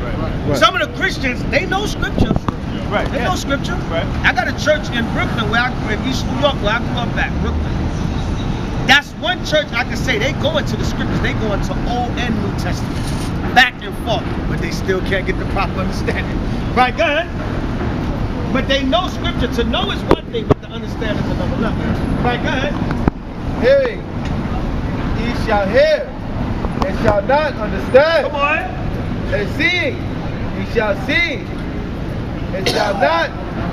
scripture. Right. Some of the Christians, they know scripture. Right. They know scripture. Right. I got a church in Brooklyn, in East New York, where I grew up at, Brooklyn. That's one church I can say they go into the scriptures. They go into Old and New Testament, back and forth, but they still can't get the proper understanding. Right, go ahead. But they know scripture. To know is one thing, but to understand is another level. Right, go ahead. Hearing, ye shall hear, and shall not understand. Come on. And seeing, ye shall see, and shall not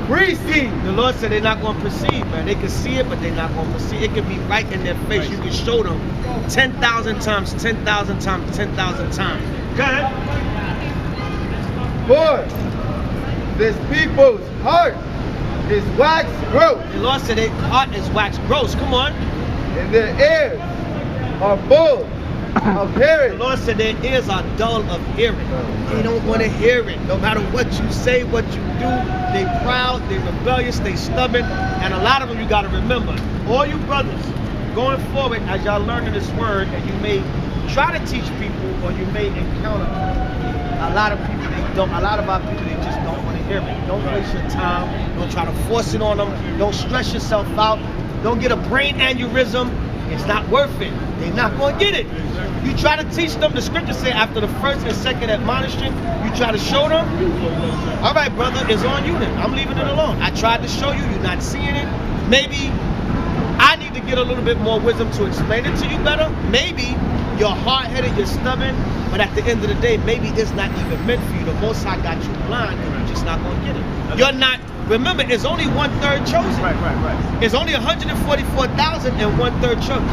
receive. The Lord said they're not going to perceive, man. They can see it, but they're not going to perceive. It can be right in their face. You can show them 10,000 times, 10,000 times, 10,000 times. Go ahead. For this people's heart is wax gross, The Lord said their heart is wax gross. Come on. and their ears are full of The hearing. Lord said their ears are dull of hearing. They don't want to hear it. No matter what you say, what you do, they proud, they rebellious, they stubborn. And a lot of them, you got to remember, all you brothers, going forward, as y'all learning this word, and you may try to teach people, or you may encounter a lot of people, a lot of our people, they just don't want to hear it. Don't waste your time. Don't try to force it on them. Don't stress yourself out. Don't get a brain aneurysm. It's not worth it. They're not going to get it. You try to teach them, the scripture say after the first and second admonishment, you try to show them, all right, brother, it's on you then. I'm leaving it alone. I tried to show you, you're not seeing it. Maybe I need to get a little bit more wisdom to explain it to you better. Maybe you're hard-headed, you're stubborn, but at the end of the day, maybe it's not even meant for you. The Most High got you blind, and you're just not going to get it. You're not, remember, it's only 1/3 chosen. Right. It's only 144,000 and 1/3 chosen.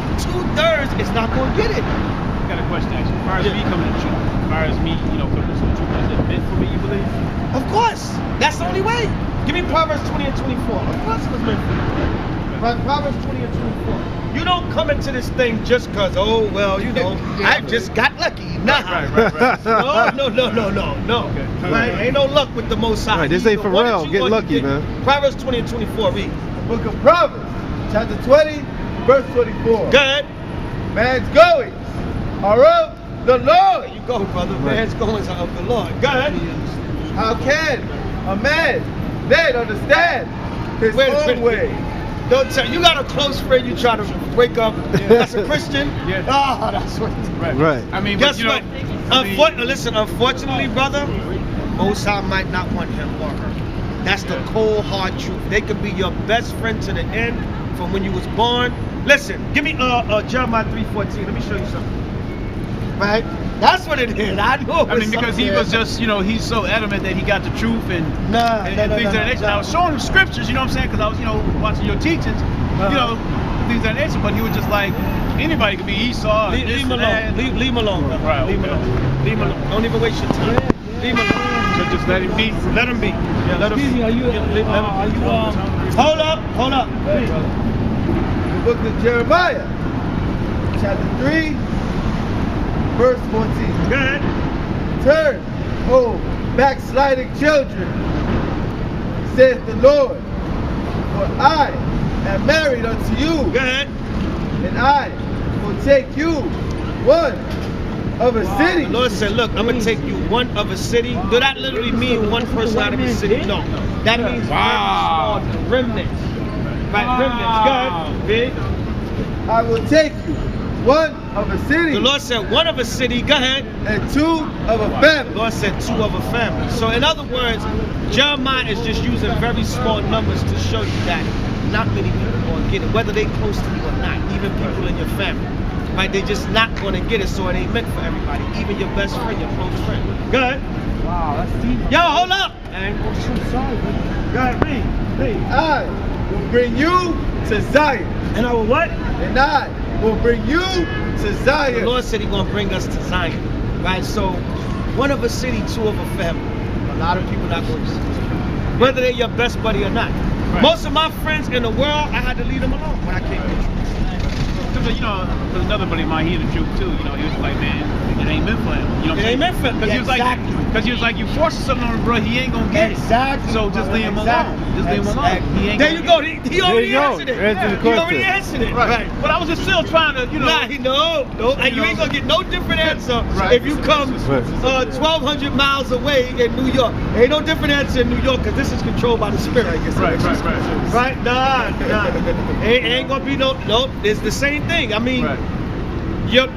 2/3 is not going to get it. I got a question actually. As far as me coming to truth, as far as me, coming to the truth, is it meant for me, you believe? Of course, that's the only way. Give me Proverbs 20 and 24. Of course it was meant for you. But Proverbs 20 and 24. You don't come into this thing just because, I just got lucky. Nah. Right. No. Okay. Right? Ain't no luck with the Most High. Right, this You ain't either for wanted real. to Get or you lucky, didn't. man. Proverbs 20 and 24, read. Book of Proverbs, chapter 20, verse 24. Go ahead. Man's goings are of the There Lord. you go, brother. Man's goings are of the Lord. Go ahead. How can a man then understand his own way? Don't tell. You got a close friend you try to wake up. That's a Christian. Yeah. Oh, that's what. Right. I mean, Guess but, what? Listen, unfortunately, brother, Most High might not want him or her. That's the cold, hard truth. They could be your best friend to the end from when you was born. Listen, give me Jeremiah 3:14. Let me show you something. Right? That's what it is. I know. I mean, because he was just, he's so adamant that he got the truth and things of that nature. I was showing him scriptures, you know what I'm saying? Because I was, watching your teachings, things of that nature. But he was just like, anybody could be Esau. Leave him alone. Leave him alone, bro. Right, Leave him alone. Leave him alone. Don't even waste your time. Leave him alone. So just let him be. Let him be. Yeah, let him be. Excuse me, Hold up. The book of Jeremiah, chapter 3, verse 14. Go ahead. Turn, O backsliding children, saith the Lord, for I am married unto you, Go ahead. and I will take you one of a city. The Lord said, look, I'm going to take you one of a city. Do that literally mean one person out of a city? No. That means Wow. remnants. Right, remnants. Go ahead. Big. I will take you one of a city, The Lord said one of a city. Go ahead. and two of a The family. Lord said two of a family. So in other words, Jeremiah is just using very small numbers to show you that not many people are going to get it, whether they close to you or not, even people in your family. Right? They're just not going to get it, so it ain't meant for everybody, even your best friend, your close friend. Go ahead. Wow, that's deep. Yo, hold up. And I'm so sorry, man. go ahead, read. I will bring you to Zion, And I will what? and I will bring you to The Zion. Lord said He's going to bring us to Zion. Right? So, one of a city, two of a family. A lot of people not going to see it. Whether they're your best buddy or not. Right. Most of my friends in the world, I had to leave them alone when I came here. Cause, you know, cause another buddy of mine, he in the truth too. You know, he was like, man, it ain't meant for him. You know what I'm It ain't saying? meant for him. Cause he was like, Exactly. cause he was like, you forcing something on him, bro, he ain't gonna get Exactly. it. So just leave him alone. Just leave him alone. He ain't There gonna you go. get it. He already answered it. Answer the He already question. answered it. Right. But I was just still trying to, you know. Nah, no. And you ain't gonna get no different answer Right. if you come 1,200 miles away in New York. Ain't no different answer in New York because this is controlled by the spirit. I guess. Right. Right? Nah. Ain't gonna be no. It's the same thing. I mean,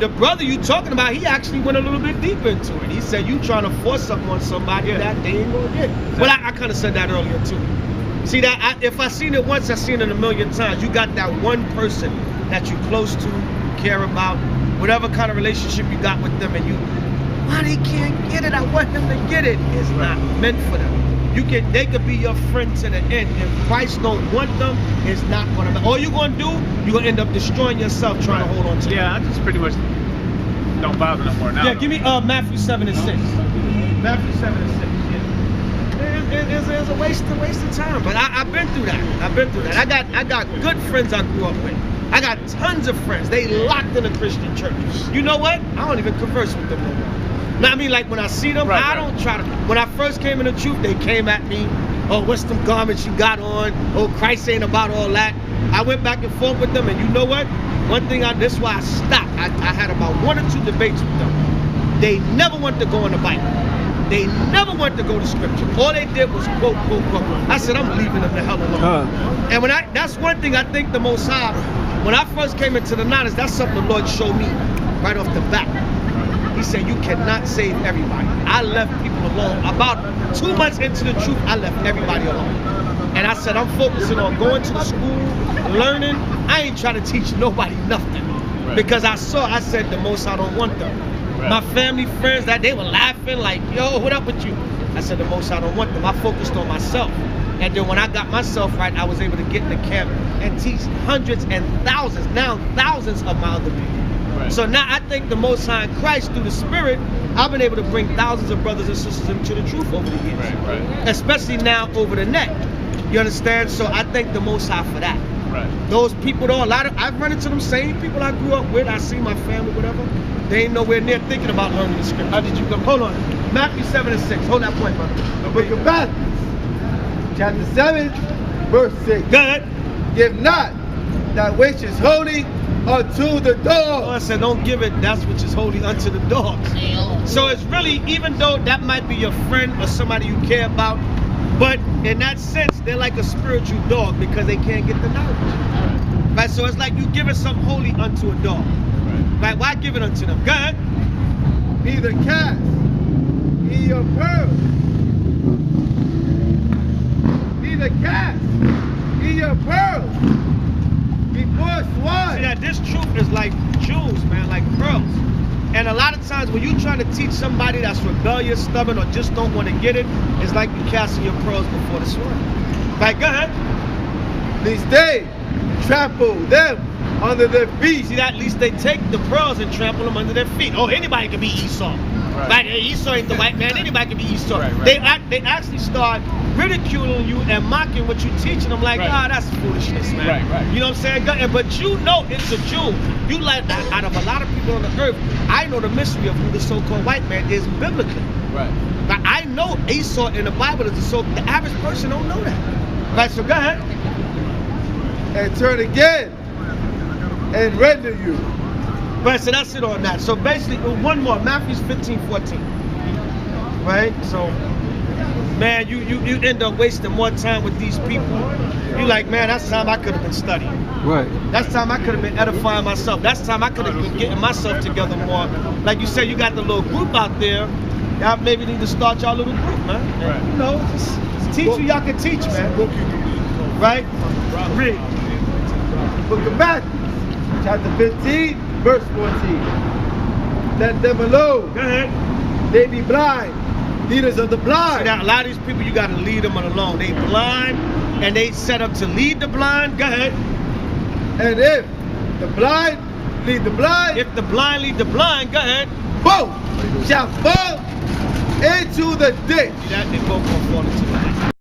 the brother you talking about, he actually went a little bit deeper into it. He said you trying to force something on somebody that they ain't gonna get. Well, I kind of said that earlier too. See that if I seen it once, I seen it a million times. You got that one person that you close to, you care about, whatever kind of relationship you got with them, and why they can't get it? I want them to get it. It's not meant for them. They could be your friend to the end. If Christ don't want them, it's not gonna. All you're gonna do, you're gonna end up destroying yourself trying to hold on to them. Yeah, I just pretty much don't bother no more now. Yeah, give me Matthew 7 and 6. Matthew 7 and 6. Yeah. It's a waste of time. But I've been through that. I got good friends I grew up with. I got tons of friends. They locked in a Christian church. You know what? I don't even converse with them no more. Now, I mean, like when I see them, I don't try to. When I first came in the truth, they came at me. Oh, what's them garments you got on? Oh, Christ ain't about all that. I went back and forth with them, and you know what? One thing, this is why I stopped. I had about 1 or 2 debates with them. They never wanted to go in the Bible. They never wanted to go to scripture. All they did was quote. I said, I'm leaving them the hell alone. And that's one thing I think the Most High, when I first came into the knowledge, that's something the Lord showed me right off the bat. He said, you cannot save everybody. I left people alone. About 2 months into the truth, I left everybody alone. And I said, I'm focusing on going to the school, learning. I ain't trying to teach nobody nothing. Because I said the Most High don't want them. My family, friends, they were laughing like, yo, what up with you? I said, the Most High don't want them. I focused on myself. And then when I got myself right, I was able to get in the camp and teach hundreds and thousands, now thousands of my other people. So now I think the Most High in Christ, through the Spirit, I've been able to bring thousands of brothers and sisters into the truth over the years. Especially now over the net. You understand? So I thank the Most High for that. Those people though, I've run into them same people I grew up with. I see my family, whatever. They ain't nowhere near thinking about learning the scripture. How did you come? Hold on. Matthew 7 and 6. Hold that point, brother. The book of Matthew, chapter 7, verse 6. Go ahead. Give not that which is holy unto the dog. Oh, I said, don't give it that which is holy unto the dogs. So it's really, even though that might be your friend or somebody you care about, but in that sense, they're like a spiritual dog because they can't get the knowledge. Right? So it's like you giving something holy unto a dog. Right? Why give it unto them? Go ahead. Neither cast ye your pearls. Neither cast ye your pearls before swine. See that this truth is like jewels, man, like pearls. And a lot of times when you trying to teach somebody that's rebellious, stubborn, or just don't want to get it, it's like you casting your pearls before the swine. Right, go ahead. Lest they trample them under their feet. See that? At least they take the pearls and trample them under their feet. Oh, anybody can be Esau. Right? Esau ain't the white man. Anybody can be Esau. They actually start ridiculing you and mocking what you're teaching them. Like, that's foolishness, man. You know what I'm saying? But you know it's a Jew. You like out of a lot of people on the earth, I know the mystery of who the so-called white man is biblically. But I know Esau in the Bible is the average person don't know that. Right? So go ahead. And turn again and render you. Right, so that's it on that. So basically, one more, Matthew 15:14. Right? So, man, you end up wasting more time with these people. You like, man, that's time I could have been studying. That's time I could have been edifying myself. That's time I could have been getting myself together more. Like you said, you got the little group out there. Y'all maybe need to start y'all little group, man. And, you know, just teach who y'all can teach, man. Right? Read. Book of Matthew, chapter 15, verse 14. Let them alone. Go ahead. They be blind, leaders of the blind. See, now, a lot of these people, you got to lead them alone. They blind, and they set up to lead the blind. Go ahead. And if the blind lead the blind, If the blind lead the blind, go ahead. both shall fall into the ditch. See that? They both gonna fall into the ditch.